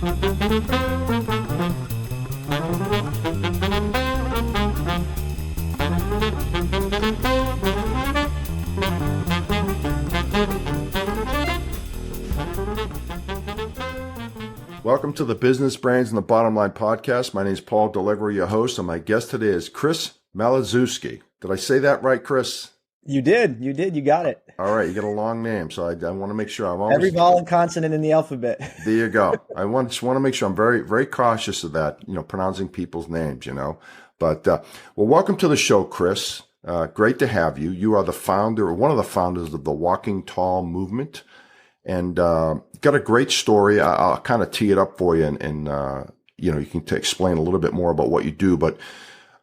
Welcome to the Business Brains and the Bottom Line podcast. My name is Paul Delegro, your host, and my guest today is Chris Maliszewski. Did I say that right, Chris? You did. You got it. All right, you got a long name, so I want to make sure I'm always... Every vowel and consonant in the alphabet. There you go. I just want to make sure I'm very, very cautious of that, pronouncing people's names, But, well, welcome to the show, Chris. Great to have you. You are the founder, or one of the founders of the Walking Tall movement. And got a great story. I'll kind of tee it up for you, and you can explain a little bit more about what you do. But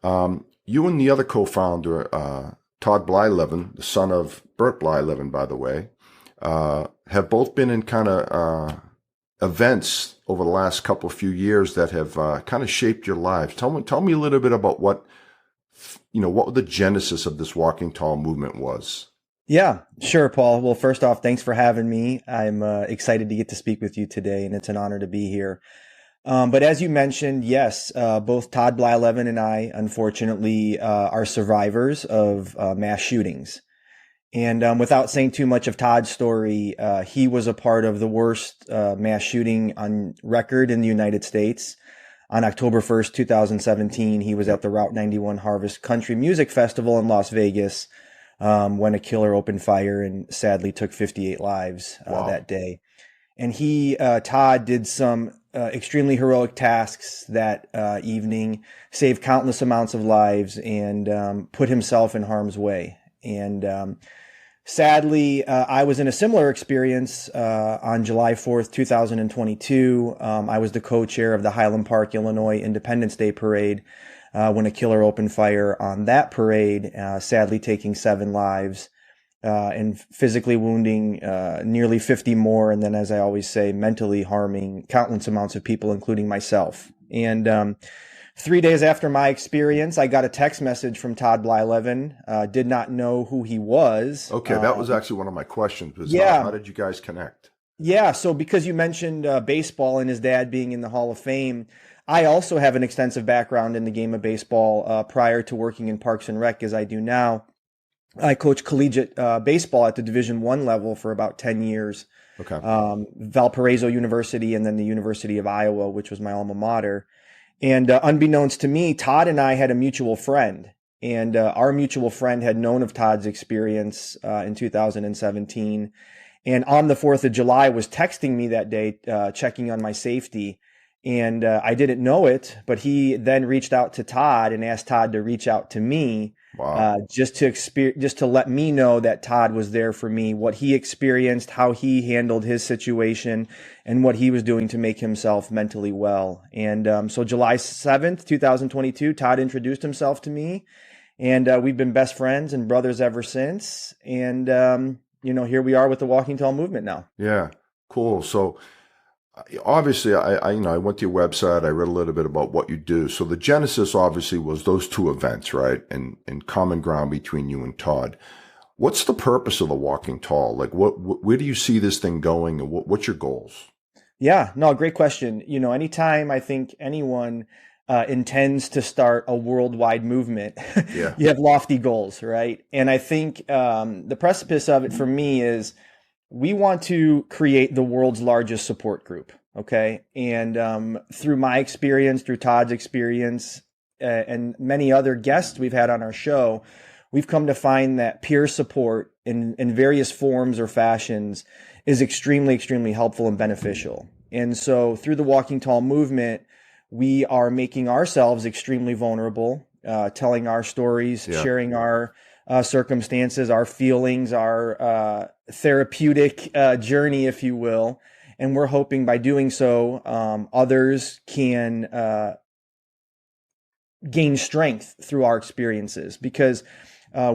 you and the other co-founder, Todd Blyleven, the son of Bert Blyleven, by the way, have both been in kind of events over the last few years that have kind of shaped your lives. Tell me a little bit about what the genesis of this Walking Tall movement was. Yeah, sure, Paul. Well, first off, thanks for having me. I'm excited to get to speak with you today, and it's an honor to be here. But as you mentioned, yes, both Todd Blyleven and I, unfortunately, are survivors of mass shootings. And without saying too much of Todd's story, he was a part of the worst mass shooting on record in the United States. On October 1st, 2017, he was at the Route 91 Harvest Country Music Festival in Las Vegas, when a killer opened fire and sadly took 58 lives that day. And Todd, did some extremely heroic tasks that evening, saved countless amounts of lives, and put himself in harm's way. And sadly, I was in a similar experience on July 4th, 2022. I was the co-chair of the Highland Park, Illinois Independence Day Parade, when a killer opened fire on that parade, sadly taking 7 lives, and physically wounding nearly 50 more. And then, as I always say, mentally harming countless amounts of people, including myself. And 3 days after my experience, I got a text message from Todd Blyleven. Did not know who he was. Okay, that was actually one of my questions. How did you guys connect? Yeah, so because you mentioned baseball and his dad being in the Hall of Fame, I also have an extensive background in the game of baseball prior to working in Parks and Rec as I do now. I coached collegiate baseball at the Division I level for about 10 years. Okay. Valparaiso University and then the University of Iowa, which was my alma mater. And unbeknownst to me, Todd and I had a mutual friend. And our mutual friend had known of Todd's experience in 2017. And on the 4th of July was texting me that day, checking on my safety. And I didn't know it, but he then reached out to Todd and asked Todd to reach out to me. Wow. Just to let me know that Todd was there for me, what he experienced, how he handled his situation, and what he was doing to make himself mentally well. And so July 7th, 2022, Todd introduced himself to me, and we've been best friends and brothers ever since. And here we are with the Walking Tall movement now. Yeah, cool. So obviously, I went to your website. I read a little bit about what you do. So the genesis obviously was those two events, right? And common ground between you and Todd. What's the purpose of the Walking Tall? Like, where do you see this thing going, and what's your goals? Yeah, no, great question. Anytime I think anyone intends to start a worldwide movement, yeah. You have lofty goals, right? And I think the precipice of it for me is, we want to create the world's largest support group, okay? And through my experience, through Todd's experience, and many other guests we've had on our show, we've come to find that peer support in various forms or fashions is extremely, extremely helpful and beneficial. And so through the Walking Tall movement, we are making ourselves extremely vulnerable, telling our stories, sharing our circumstances, our feelings, our therapeutic journey, if you will. And we're hoping by doing so, others can gain strength through our experiences, because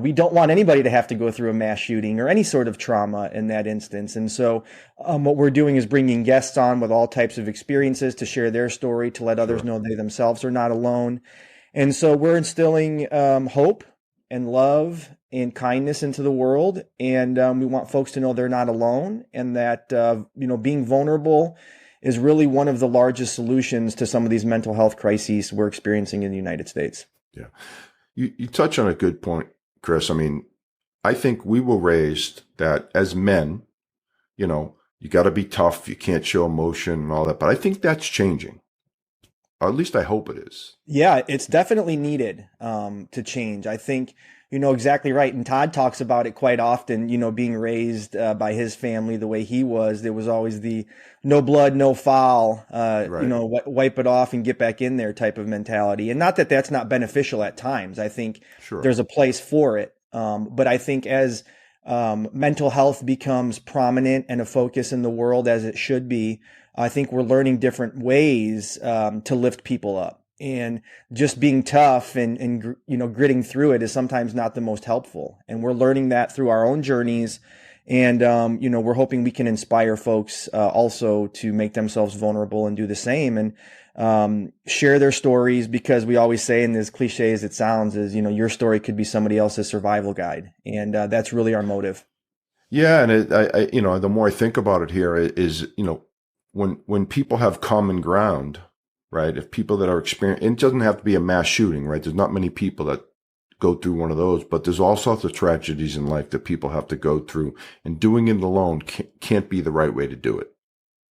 we don't want anybody to have to go through a mass shooting or any sort of trauma in that instance. And so what we're doing is bringing guests on with all types of experiences to share their story, to let others know they themselves are not alone. And so we're instilling hope and love and kindness into the world. And we want folks to know they're not alone, and that, being vulnerable is really one of the largest solutions to some of these mental health crises we're experiencing in the United States. Yeah. You touch on a good point, Chris. I mean, I think we were raised that as men, you got to be tough. You can't show emotion and all that. But I think that's changing. Or at least I hope it is. Yeah, it's definitely needed to change. I think, exactly right. And Todd talks about it quite often, being raised by his family the way he was. There was always the no blood, no foul, Right. wipe it off and get back in there type of mentality. And not that that's not beneficial at times. I think Sure. there's a place for it. But I think as mental health becomes prominent and a focus in the world as it should be, I think we're learning different ways to lift people up. And just being tough and gritting through it is sometimes not the most helpful. And we're learning that through our own journeys. And we're hoping we can inspire folks also to make themselves vulnerable and do the same and share their stories, because we always say, and as cliche as it sounds, is your story could be somebody else's survival guide, and that's really our motive. Yeah, and the more I think about it here is, when people have common ground, right? If people that are experiencing, it doesn't have to be a mass shooting, right? There's not many people that go through one of those, but there's all sorts of tragedies in life that people have to go through, and doing it alone can't be the right way to do it.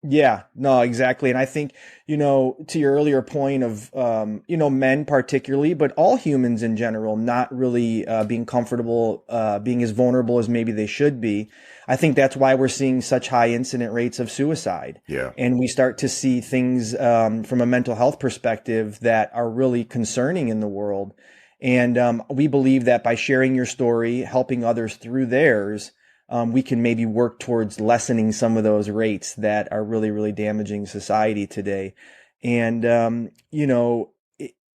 Yeah, no, exactly. And I think, to your earlier point of, men particularly, but all humans in general, not really being comfortable, being as vulnerable as maybe they should be. I think that's why we're seeing such high incident rates of suicide. Yeah. And we start to see things from a mental health perspective that are really concerning in the world. And we believe that by sharing your story, helping others through theirs, we can maybe work towards lessening some of those rates that are really, really damaging society today. And,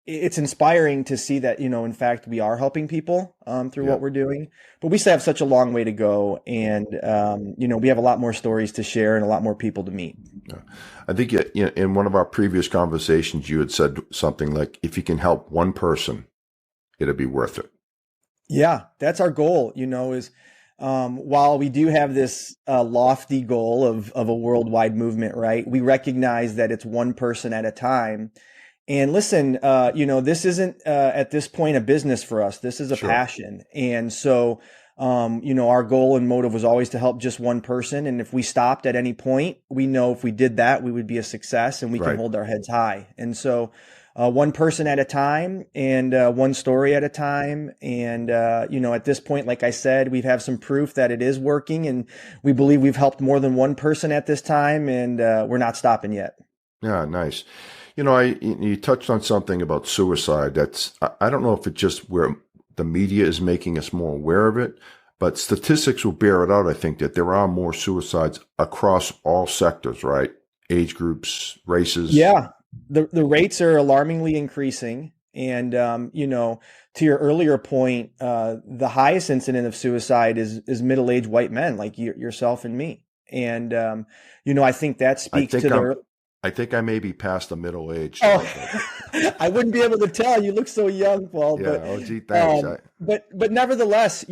it's inspiring to see that, in fact, we are helping people through Yeah. what we're doing, but we still have such a long way to go. And, we have a lot more stories to share and a lot more people to meet. Yeah. I think in one of our previous conversations, you had said something like, if you can help one person, it'll be worth it. Yeah, that's our goal, is while we do have this lofty goal of a worldwide movement, right? We recognize that it's one person at a time. And listen, this isn't at this point a business for us. This is a Sure. passion. And so, our goal and motive was always to help just one person. And if we stopped at any point, we know if we did that, we would be a success and we can Right. hold our heads high. And so, one person at a time and one story at a time. And, at this point, like I said, we have some proof that it is working, and we believe we've helped more than one person at this time, and we're not stopping yet. Yeah, nice. You touched on something about suicide. I don't know if it's just where the media is making us more aware of it, but statistics will bear it out. I think that there are more suicides across all sectors, right? Age groups, races. Yeah, the rates are alarmingly increasing. And, to your earlier point, the highest incident of suicide is middle-aged white men like yourself and me. And, I think that speaks to I think I may be past the middle age. Oh, I wouldn't be able to tell. You look so young, Paul. Yeah. Oh, gee, thanks. But nevertheless,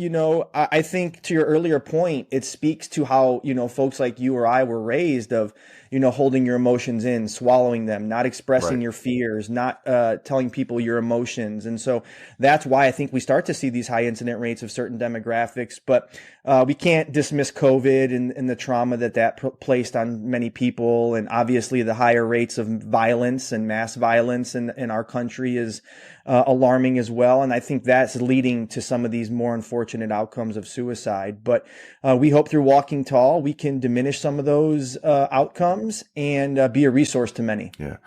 I think to your earlier point, it speaks to how, folks like you or I were raised of, holding your emotions in, swallowing them, not expressing Right. your fears, not telling people your emotions. And so that's why I think we start to see these high incident rates of certain demographics. But we can't dismiss COVID and the trauma that placed on many people. And obviously the higher rates of violence and mass violence in our country is alarming as well. And I think that's leading to some of these more unfortunate outcomes of suicide. But we hope through Walking Tall, we can diminish some of those outcomes and be a resource to many. Yeah.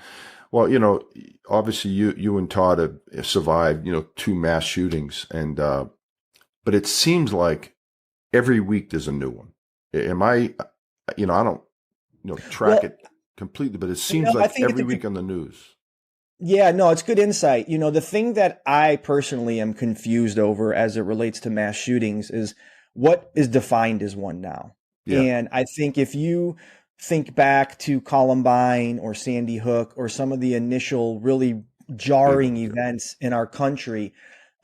Well, obviously you and Todd have survived, two mass shootings, and but it seems like every week there's a new one. Am I don't, track it completely, but it seems I like think every week on the news. Yeah, no, it's good insight. The thing that I personally am confused over as it relates to mass shootings is what is defined as one now. Yeah. And I think if you think back to Columbine or Sandy Hook or some of the initial really jarring events in our country,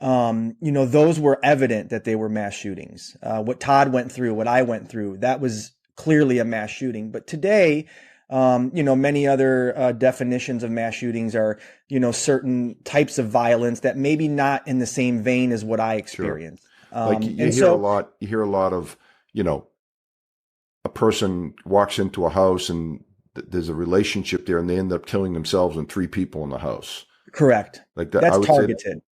those were evident that they were mass shootings. What Todd went through, what I went through, that was clearly a mass shooting. But today, Many other definitions of mass shootings are, certain types of violence that maybe not in the same vein as what I Sure. experience. Like And so, you hear a lot of, you know, a person walks into a house and there's a relationship there and they end up killing themselves and three people in the house. correct. Like that, I That's would say, targeted.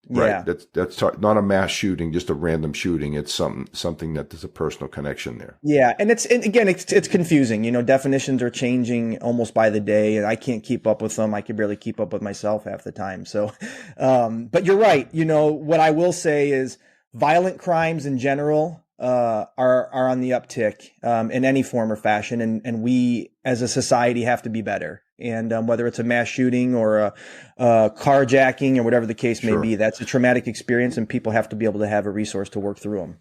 right. Yeah. Not a mass shooting, just a random shooting. It's something that there's a personal connection there. Yeah, and it's confusing. Definitions are changing almost by the day, and I can't keep up with them. I can barely keep up with myself half the time. So, but you're right. What I will say is violent crimes in general are on the uptick in any form or fashion, and we as a society have to be better. And whether it's a mass shooting or a carjacking or whatever the case may Sure. be, that's a traumatic experience, and people have to be able to have a resource to work through them.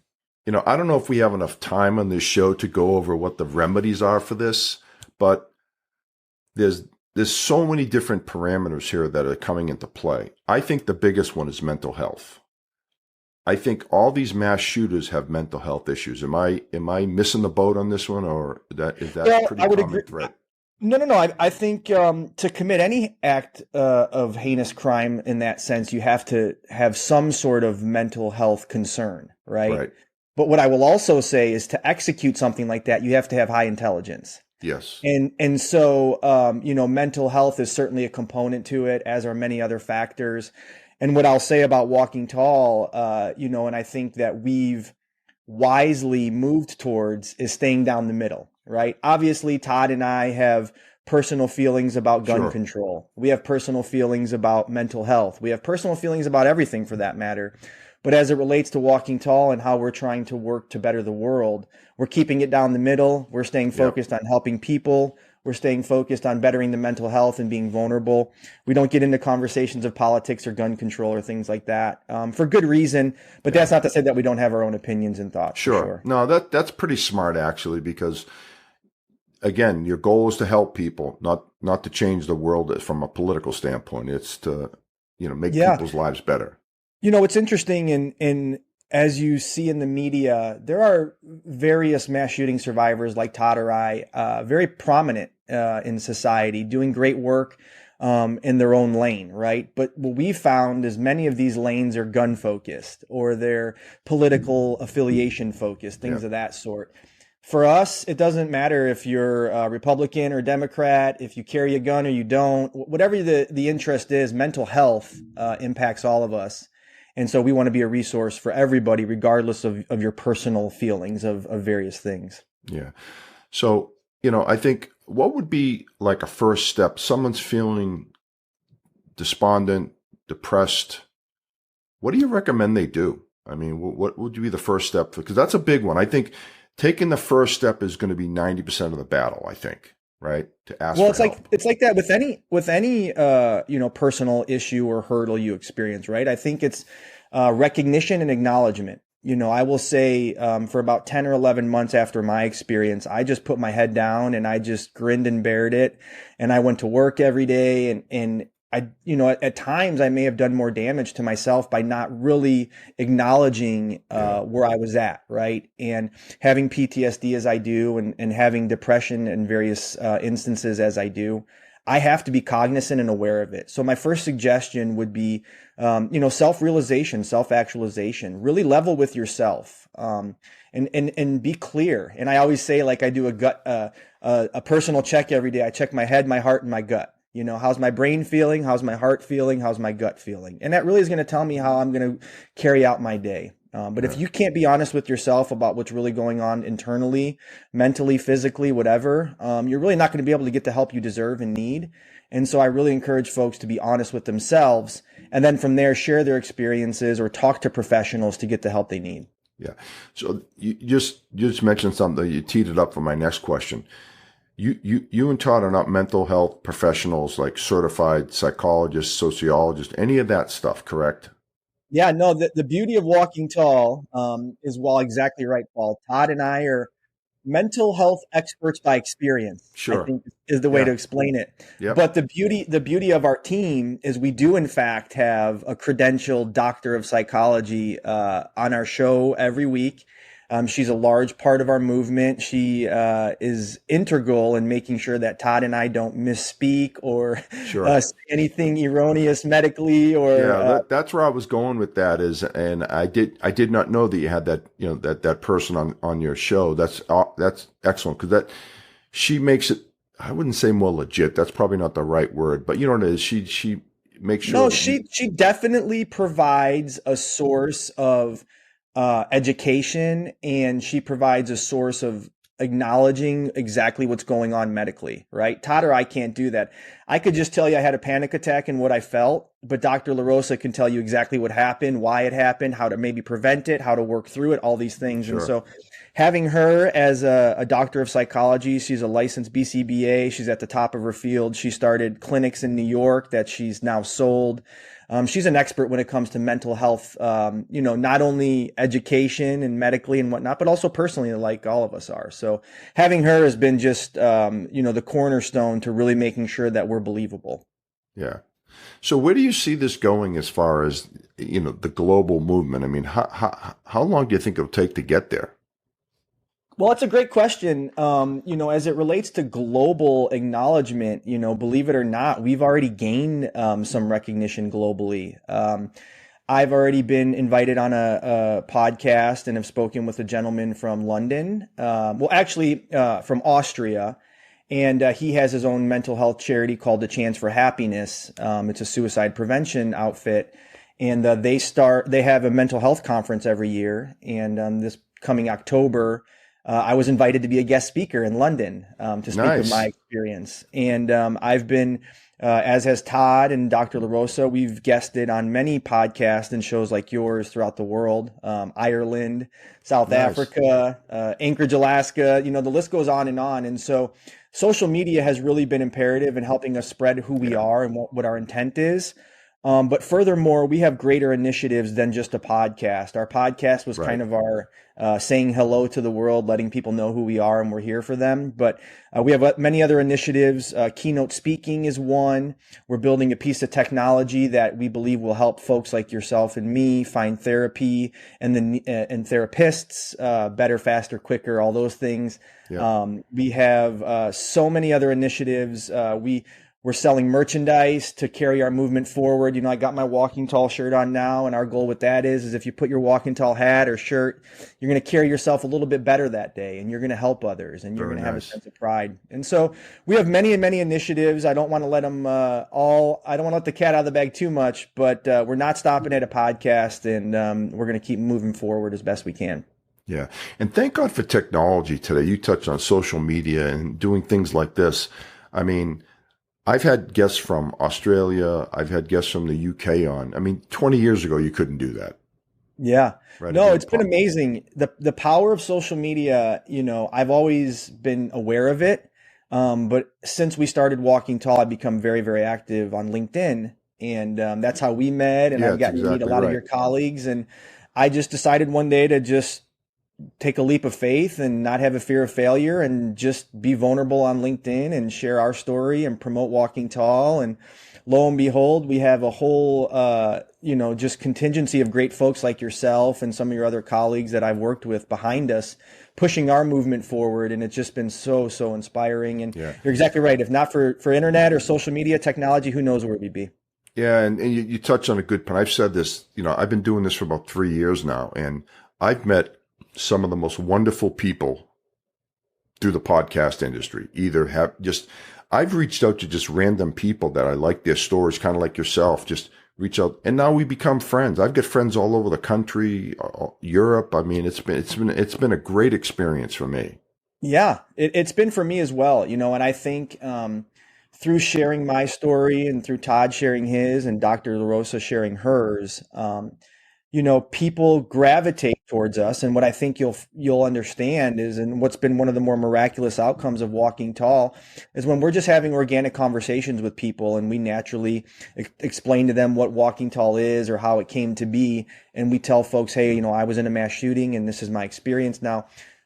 I don't know if we have enough time on this show to go over what the remedies are for this, but there's so many different parameters here that are coming into play. I think the biggest one is mental health. I think all these mass shooters have mental health issues. Am I missing the boat on this one, or is that Well, pretty I would common agree. thread? No. I think to commit any act of heinous crime in that sense, you have to have some sort of mental health concern, right? Right. But what I will also say is to execute something like that, you have to have high intelligence. Yes. And so, mental health is certainly a component to it, as are many other factors. And what I'll say about Walking Tall, and I think that we've wisely moved towards is staying down the middle, right? Obviously, Todd and I have personal feelings about gun Sure. control. We have personal feelings about mental health. We have personal feelings about everything for that matter. But as it relates to Walking Tall and how we're trying to work to better the world, we're keeping it down the middle. We're staying focused on helping people. We're staying focused on bettering the mental health and being vulnerable. We don't get into conversations of politics or gun control or things like that for good reason. But that's not to say that we don't have our own opinions and thoughts. Sure. For sure. No, that's pretty smart actually, because again, your goal is to help people, not to change the world from a political standpoint. It's to, make people's lives better. It's interesting in as you see in the media, there are various mass shooting survivors like Todd or I, very prominent in society, doing great work in their own lane, right? But what we found is many of these lanes are gun focused or they're political affiliation focused, things of that sort. For us, it doesn't matter if you're a Republican or Democrat, if you carry a gun or you don't, whatever the interest is, mental health impacts all of us. And so we want to be a resource for everybody, regardless of your personal feelings of various things. Yeah. So, I think what would be like a first step? Someone's feeling despondent, depressed. What do you recommend they do? I mean, what would be the first step? Because that's a big one. I think taking the first step is going to be 90% of the battle, I think, right? To ask for help. It's like that with any personal issue or hurdle you experience, right? I think it's recognition and acknowledgement. I will say for about 10 or 11 months after my experience, I just put my head down and I just grinned and bared it. And I went to work every day and I, at times I may have done more damage to myself by not really acknowledging where I was at, right? And having PTSD as I do and having depression in various instances as I do, I have to be cognizant and aware of it. So my first suggestion would be, self-realization, self-actualization, really level with yourself, and be clear. And I always say, like I do a personal check every day. I check my head, my heart, and my gut. How's my brain feeling? How's my heart feeling? How's my gut feeling? And that really is going to tell me how I'm going to carry out my day. But if you can't be honest with yourself about what's really going on internally, mentally, physically, whatever, you're really not going to be able to get the help you deserve and need. And so I really encourage folks to be honest with themselves and then from there share their experiences or talk to professionals to get the help they need. Yeah. So you just mentioned something. You teed it up for my next question. You and Todd are not mental health professionals, like certified psychologists, sociologists, any of that stuff, correct? Yeah, no, the beauty of Walking Tall is, well, exactly right, Paul. Todd and I are mental health experts by experience, I Sure. think is the way to explain it. Yep. But the beauty of our team is we do in fact have a credentialed doctor of psychology on our show every week. She's a large part of our movement. She is integral in making sure that Todd and I don't misspeak or Sure. say anything erroneous medically or Yeah, that's where I was going with that is, and I did not know that you had that, that person on your show. That's excellent because that she makes it, I wouldn't say more legit. That's probably not the right word, but you know what it is. She makes sure no, that you, she definitely provides a source of education, and she provides a source of acknowledging exactly what's going on medically, right? Todd or I can't do that. I could just tell you I had a panic attack and what I felt, but Dr. LaRosa can tell you exactly what happened, why it happened, how to maybe prevent it, how to work through it, all these things. And sure. so having her as a doctor of psychology, she's a licensed BCBA. She's at the top of her field. She started clinics in New York that she's now sold. She's an expert when it comes to mental health, not only education and medically and whatnot, but also personally, like all of us are. So having her has been just, the cornerstone to really making sure that we're believable. Yeah. So where do you see this going as far as, the global movement? I mean, how long do you think it'll take to get there? Well, it's a great question. As it relates to global acknowledgement, believe it or not, we've already gained some recognition globally. I've already been invited on a podcast and have spoken with a gentleman from London, from Austria. And he has his own mental health charity called The Chance for Happiness. It's a suicide prevention outfit. And they have a mental health conference every year. And this coming October, I was invited to be a guest speaker in London to speak of my experience. And I've been, as has Todd and Dr. LaRosa, we've guested on many podcasts and shows like yours throughout the world, Ireland, South Africa, Anchorage, Alaska, the list goes on. And so social media has really been imperative in helping us spread who we are and what our intent is. But furthermore, we have greater initiatives than just a podcast. Our podcast was kind of our saying hello to the world, letting people know who we are and we're here for them. But we have many other initiatives. Keynote speaking is one. We're building a piece of technology that we believe will help folks like yourself and me find therapy and therapists better, faster, quicker, all those things. Yeah. We have so many other initiatives. We're selling merchandise to carry our movement forward. I got my Walking Tall shirt on now, and our goal with that is if you put your Walking Tall hat or shirt, you're going to carry yourself a little bit better that day, and you're going to help others, and you're going to have a sense of pride. And so we have many and many initiatives. I don't want to let them I don't want to let the cat out of the bag too much, but we're not stopping at a podcast, and we're going to keep moving forward as best we can. Yeah. And thank God for technology today. You touched on social media and doing things like this. I mean, I've had guests from Australia. I've had guests from the UK on. I mean, 20 years ago, you couldn't do that. Yeah. Right. No, it's been amazing. The power of social media, I've always been aware of it. But since we started Walking Tall, I've become very, very active on LinkedIn. And that's how we met. And I've gotten to meet a lot of your colleagues. And I just decided one day to just take a leap of faith and not have a fear of failure and just be vulnerable on LinkedIn and share our story and promote Walking Tall. And lo and behold, we have a whole, just contingency of great folks like yourself and some of your other colleagues that I've worked with behind us, pushing our movement forward. And it's just been so, so inspiring. And you're exactly right. If not for internet or social media technology, who knows where we'd be. Yeah. And you touched on a good point. I've said this, I've been doing this for about 3 years now, and I've met some of the most wonderful people through the podcast industry. I've reached out to just random people that I like their stories, kind of like yourself, just reach out. And now we become friends. I've got friends all over the country, Europe. I mean, it's been a great experience for me. Yeah, it's been for me as well, and I think, through sharing my story and through Todd sharing his and Dr. LaRosa sharing hers, people gravitate towards us. And what I think you'll understand is, and what's been one of the more miraculous outcomes of Walking Tall, is when we're just having organic conversations with people and we naturally explain to them what Walking Tall is or how it came to be. And we tell folks, hey, I was in a mass shooting and this is my experience. Now,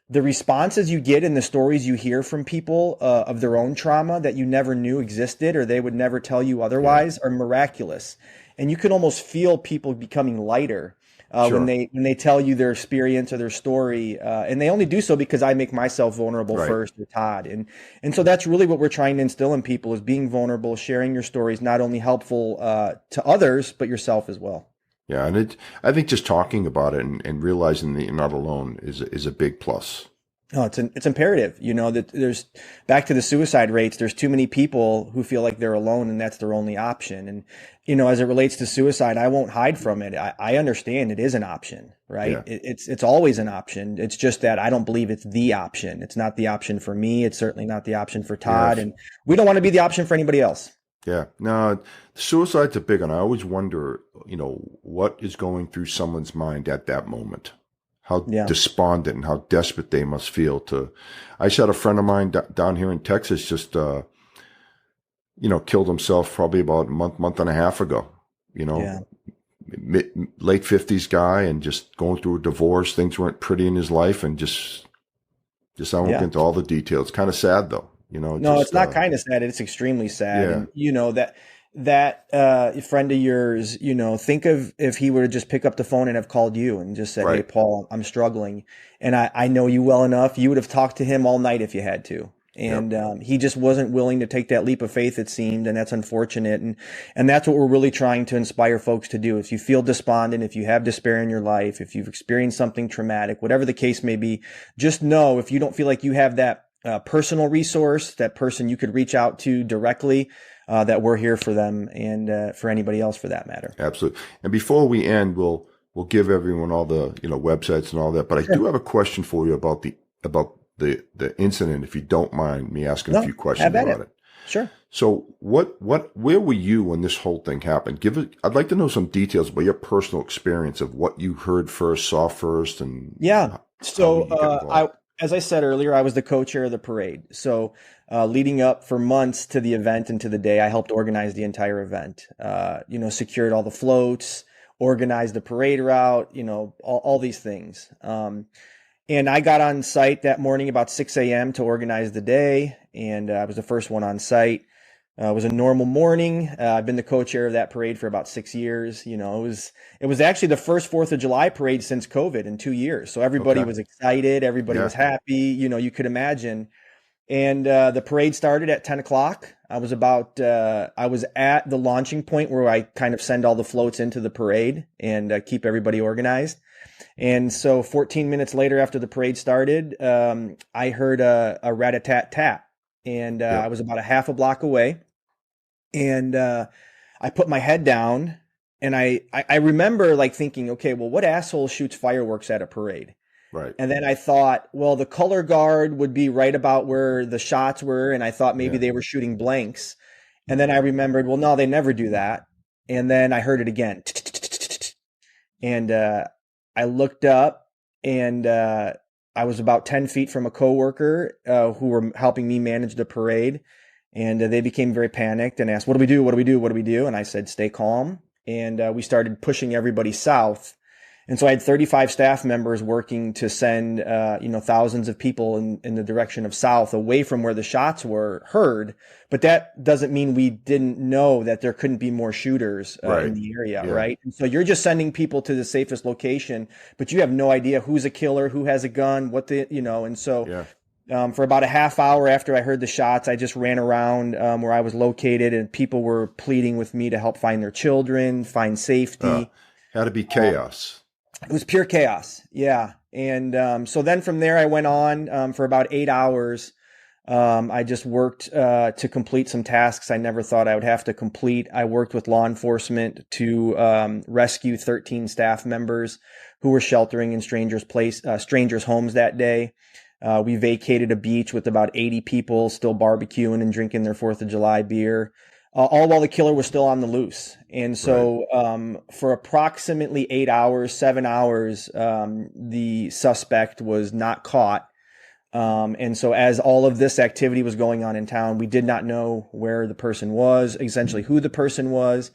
the responses you get and the stories you hear from people of their own trauma that you never knew existed or they would never tell you otherwise are miraculous. And you can almost feel people becoming lighter. when Sure. they tell you their experience or their story, and they only do so because I make myself vulnerable Right. first, or Todd, and so that's really what we're trying to instill in people, is being vulnerable, sharing your story is not only helpful to others but yourself as well. Yeah. And I think just talking about it and realizing that you're not alone is a big plus. No, it's imperative, that there's, back to the suicide rates. There's too many people who feel like they're alone and that's their only option. And, as it relates to suicide, I won't hide from it. I understand it is an option, right? Yeah. It's always an option. It's just that I don't believe it's the option. It's not the option for me. It's certainly not the option for Yeah. Todd. And we don't want to be the option for anybody else. Yeah. No, suicide's a big one. I always wonder, what is going through someone's mind at that moment. How Yeah. despondent and how desperate they must feel to. I just had a friend of mine down here in Texas just, killed himself probably about a month and a half ago. Yeah. Late 50s guy and just going through a divorce. Things weren't pretty in his life and just I won't get into all the details. Kind of sad though, No, it's not kind of sad. It's extremely sad. Yeah. And that friend of yours, think of if he were to just pick up the phone and have called you and just said, "Hey, Right. Paul, I'm struggling," and I know you well enough, you would have talked to him all night if you had to. And he just wasn't willing to take that leap of faith, it seemed, and that's unfortunate. And that's what we're really trying to inspire folks to do. If you feel despondent, if you have despair in your life, if you've experienced something traumatic, whatever the case may be, just know, if you don't feel like you have that personal resource, that person you could reach out to directly, that we're here for them, and for anybody else for that matter. Absolutely. And before we end, we'll give everyone all the websites and all that. But I do have a question for you about the incident, if you don't mind me asking a few questions about it. Sure. So where were you when this whole thing happened? I'd like to know some details about your personal experience of what you heard first, saw first, and yeah. So I as I said earlier, I was the co-chair of the parade. So leading up for months to the event and to the day, I helped organize the entire event. Secured all the floats, organized the parade route, all these things. And I got on site that morning about 6 a.m. to organize the day, and I was the first one on site. It was a normal morning. I've been the co-chair of that parade for about 6 years. It was actually the first 4th of July parade since COVID in 2 years. So everybody was excited. Everybody was happy. You could imagine. And the parade started at 10 o'clock. I was at the launching point where I kind of send all the floats into the parade and keep everybody organized. And so 14 minutes later, after the parade started, I heard a rat-a-tat-tat. And I was about a half a block away. And I put my head down, and I remember thinking, okay, well, what asshole shoots fireworks at a parade? Right. And then I thought, well, the color guard would be right about where the shots were, and I thought maybe they were shooting blanks. And then I remembered, well, no, they never do that. And then I heard it again. And I looked up, and I was about 10 feet from a coworker who were helping me manage the parade. And they became very panicked and asked, "What do we do? What do we do? What do we do?" And I said, "Stay calm." And we started pushing everybody south. And so I had 35 staff members working to send, thousands of people in the direction of south, away from where the shots were heard. But that doesn't mean we didn't know that there couldn't be more shooters in the area, right? And so you're just sending people to the safest location, but you have no idea who's a killer, who has a gun, and so for about a half hour after I heard the shots, I just ran around where I was located, and people were pleading with me to help find their children, find safety. Had to be chaos. It was pure chaos. Yeah. And so then from there, I went on for about 8 hours. I just worked to complete some tasks I never thought I would have to complete. I worked with law enforcement to rescue 13 staff members who were sheltering in strangers' homes that day. We vacated a beach with about 80 people still barbecuing and drinking their 4th of July beer. All while the killer was still on the loose. And so for approximately 8 hours, 7 hours, the suspect was not caught. And so as all of this activity was going on in town, we did not know where the person was, essentially who the person was.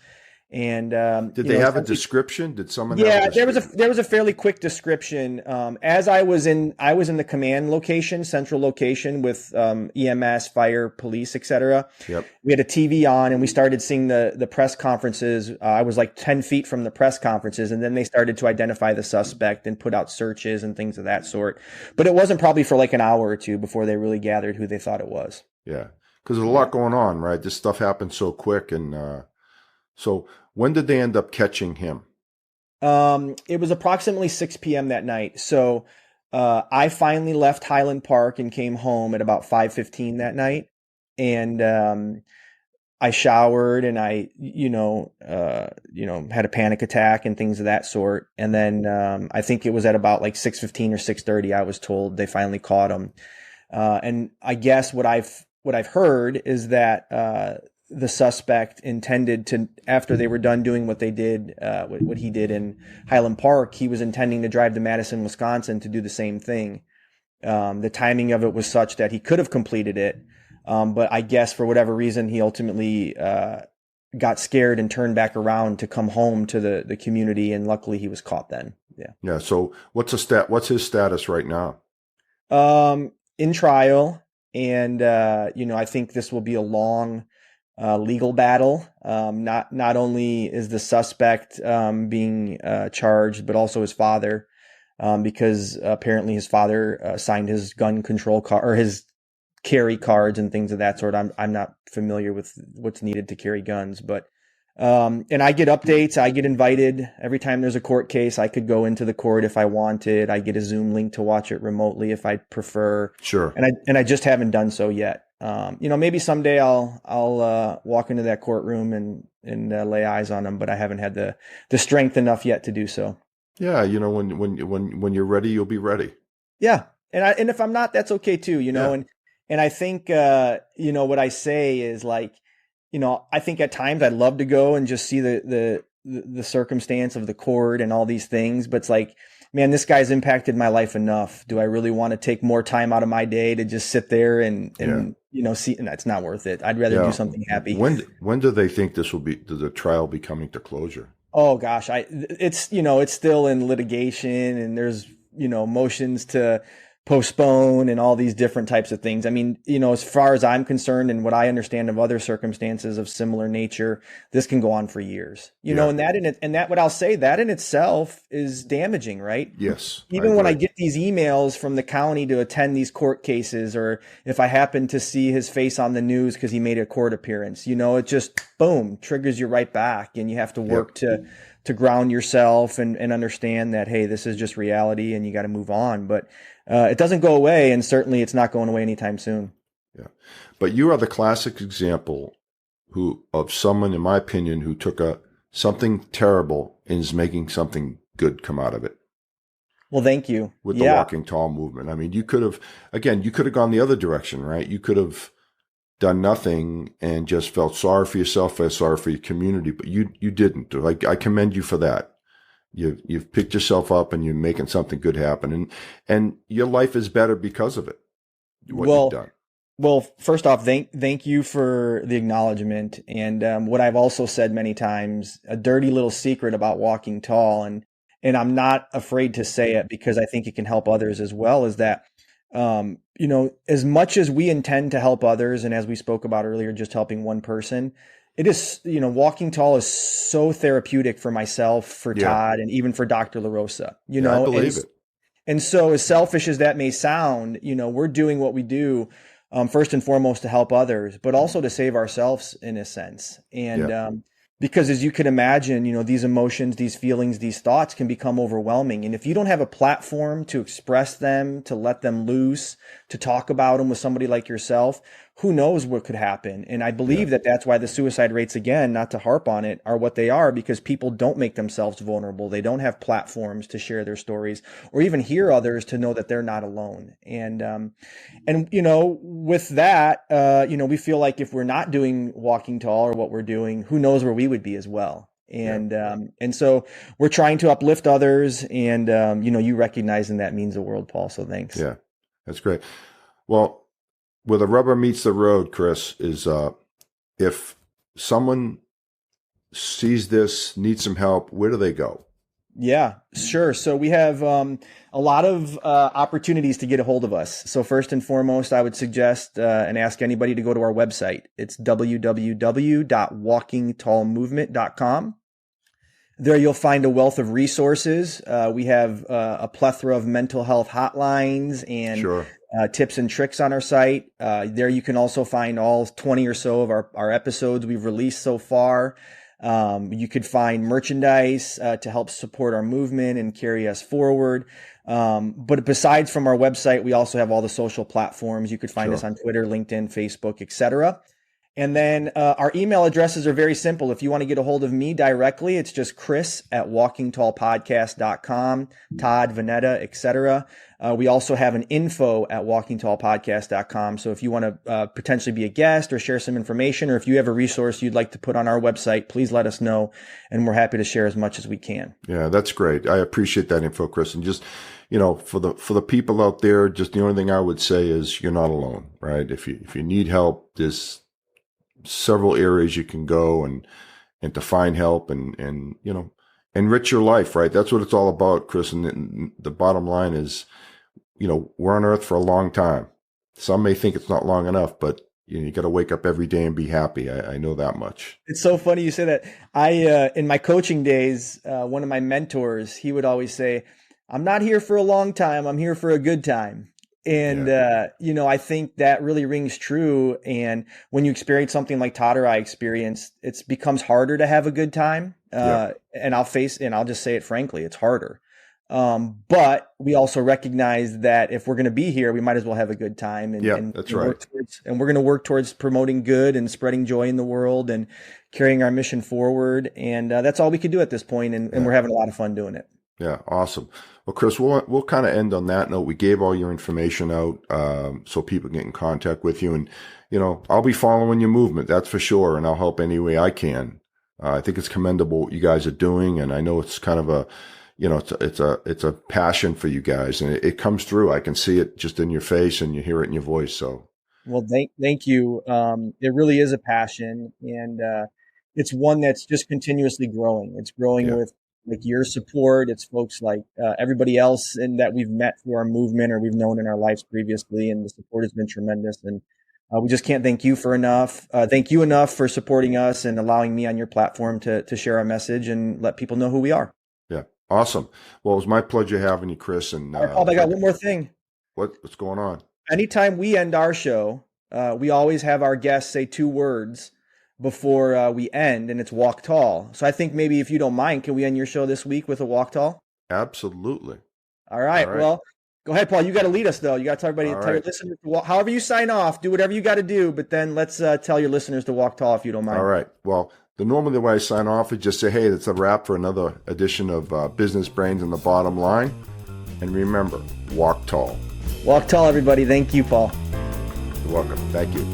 And Did they have a description? Did someone have a yeah, description? there was a fairly quick description. As I was in the command location, central location with EMS, fire, police, etc. Yep. We had a TV on, and we started seeing the press conferences. I was like 10 feet from the press conferences, and then they started to identify the suspect and put out searches and things of that sort. But it wasn't probably for like an hour or two before they really gathered who they thought it was. Yeah, because there's a lot going on, right? This stuff happened so quick, and so when did they end up catching him? It was approximately 6 p.m. that night. So I finally left Highland Park and came home at about 5:15 that night. And I showered and I, had a panic attack and things of that sort. And then I think it was at about like 6:15 or 6:30, I was told they finally caught him. And I guess what I've heard is that the suspect intended to, after they were done doing what they did, what he did in Highland Park, he was intending to drive to Madison, Wisconsin to do the same thing. The timing of it was such that he could have completed it. But I guess for whatever reason, he ultimately got scared and turned back around to come home to the community. And luckily he was caught then. Yeah. Yeah. So what's his status right now? In trial. And, I think this will be a long, legal battle. Not only is the suspect being charged, but also his father, because apparently his father signed his gun control card or his carry cards and things of that sort. I'm not familiar with what's needed to carry guns, but and I get updates. I get invited every time there's a court case. I could go into the court if I wanted. I get a Zoom link to watch it remotely if I prefer. Sure. And I just haven't done so yet. Maybe someday I'll walk into that courtroom and lay eyes on them, but I haven't had the strength enough yet to do so. Yeah, when you're ready, you'll be ready. Yeah, and if I'm not, that's okay too. Yeah. And I think what I say is like, I think at times I'd love to go and just see the circumstance of the court and all these things, but it's like, man, this guy's impacted my life enough. Do I really want to take more time out of my day to just sit there and see? And that's not worth it. I'd rather do something happy. When do they think the trial be coming to closure? Oh gosh, it's still in litigation, and there's motions to postpone and all these different types of things. I mean, as far as I'm concerned and what I understand of other circumstances of similar nature, this can go on for years, and that what I'll say, that in itself is damaging, right? Yes. Even when I get these emails from the county to attend these court cases, or if I happen to see his face on the news because he made a court appearance, it just boom, triggers you right back, and you have to work to ground yourself and understand that, hey, this is just reality and you got to move on. But it doesn't go away, and certainly it's not going away anytime soon. Yeah. But you are the classic example of someone, in my opinion, who took something terrible and is making something good come out of it. Well, thank you. With the Walking Tall movement. I mean, you could have gone the other direction, right? You could have done nothing and just felt sorry for yourself, felt sorry for your community, but you didn't. I commend you for that. You've picked yourself up and you're making something good happen, and your life is better because of it. You've done. Well, first off, thank you for the acknowledgement. And what I've also said many times, a dirty little secret about Walking Tall, and I'm not afraid to say it because I think it can help others as well, is that as much as we intend to help others, and as we spoke about earlier, just helping one person, it is, Walking Tall is so therapeutic for myself, for Todd, and even for Dr. LaRosa, I believe it. And so as selfish as that may sound, we're doing what we do, first and foremost to help others, but also to save ourselves in a sense. And, because as you can imagine, these emotions, these feelings, these thoughts can become overwhelming. And if you don't have a platform to express them, to let them loose, to talk about them with somebody like yourself, who knows what could happen. And I believe that that's why the suicide rates, again, not to harp on it, are what they are, because people don't make themselves vulnerable. They don't have platforms to share their stories or even hear others to know that they're not alone. And with that, we feel like if we're not doing Walking Tall or what we're doing, who knows where we would be as well. And so we're trying to uplift others, and you recognizing that means the world, Paul. So thanks. Yeah, that's great. Well, where the rubber meets the road, Chris, is if someone sees this, needs some help, where do they go? Yeah, sure. So we have a lot of opportunities to get a hold of us. So first and foremost, I would suggest and ask anybody to go to our website. It's www.walkingtallmovement.com. There you'll find a wealth of resources. We have a plethora of mental health hotlines and Sure. Tips and tricks on our site. There you can also find all 20 or so of our episodes we've released so far. You could find merchandise to help support our movement and carry us forward. But besides from our website, we also have all the social platforms. You could find us on Twitter, LinkedIn, Facebook, etc. And then our email addresses are very simple. If you want to get a hold of me directly, it's just chris@walkingtallpodcast.com, Todd, Vanetta, etc. We also have an info@walkingtallpodcast.com. So if you want to potentially be a guest or share some information, or if you have a resource you'd like to put on our website, please let us know, and we're happy to share as much as we can. Yeah, that's great. I appreciate that info, Chris. And just, for the people out there, just the only thing I would say is you're not alone, right? If you need help, there's several areas you can go and to find help and enrich your life, right? That's what it's all about, Chris. And the bottom line is, we're on earth for a long time. Some may think it's not long enough, but you got to wake up every day and be happy. I know that much. It's so funny you say that. In my coaching days, one of my mentors, he would always say, I'm not here for a long time. I'm here for a good time. And, I think that really rings true. And when you experience something like Todd or I experienced, it becomes harder to have a good time. And I'll just say it frankly, it's harder. But we also recognize that if we're going to be here, we might as well have a good time. And that's right. And we're going to work towards promoting good and spreading joy in the world and carrying our mission forward. And that's all we can do at this point. And we're having a lot of fun doing it. Yeah, awesome. Well, Chris, we'll kind of end on that note. We gave all your information out so people can get in contact with you, and I'll be following your movement, that's for sure, and I'll help any way I can. I think it's commendable what you guys are doing, and I know it's kind of a it's a passion for you guys, and it comes through. I can see it just in your face, and you hear it in your voice. So, well, thank you. It really is a passion, and it's one that's just continuously growing. It's growing with your support. It's folks like everybody else and that we've met through our movement or we've known in our lives previously, and the support has been tremendous. And we just can't thank you enough for supporting us and allowing me on your platform to share our message and let people know who we are. Yeah, awesome. Well, it was my pleasure having you, Chris. And Paul, I got one more thing. What's going on? Anytime we end our show, we always have our guests say 2 words before we end, and it's walk tall. So I think maybe if you don't mind, can we end your show this week with a walk tall? Absolutely. All right. Well, go ahead, Paul. You got to lead us, though. You got to tell everybody, tell your listeners to walk. However you sign off, do whatever you got to do, but then let's tell your listeners to walk tall if you don't mind. All right. Well, normally the way I sign off is just say, hey, that's a wrap for another edition of Business Brains and the Bottom Line. And remember, walk tall. Walk tall, everybody. Thank you, Paul. You're welcome. Thank you.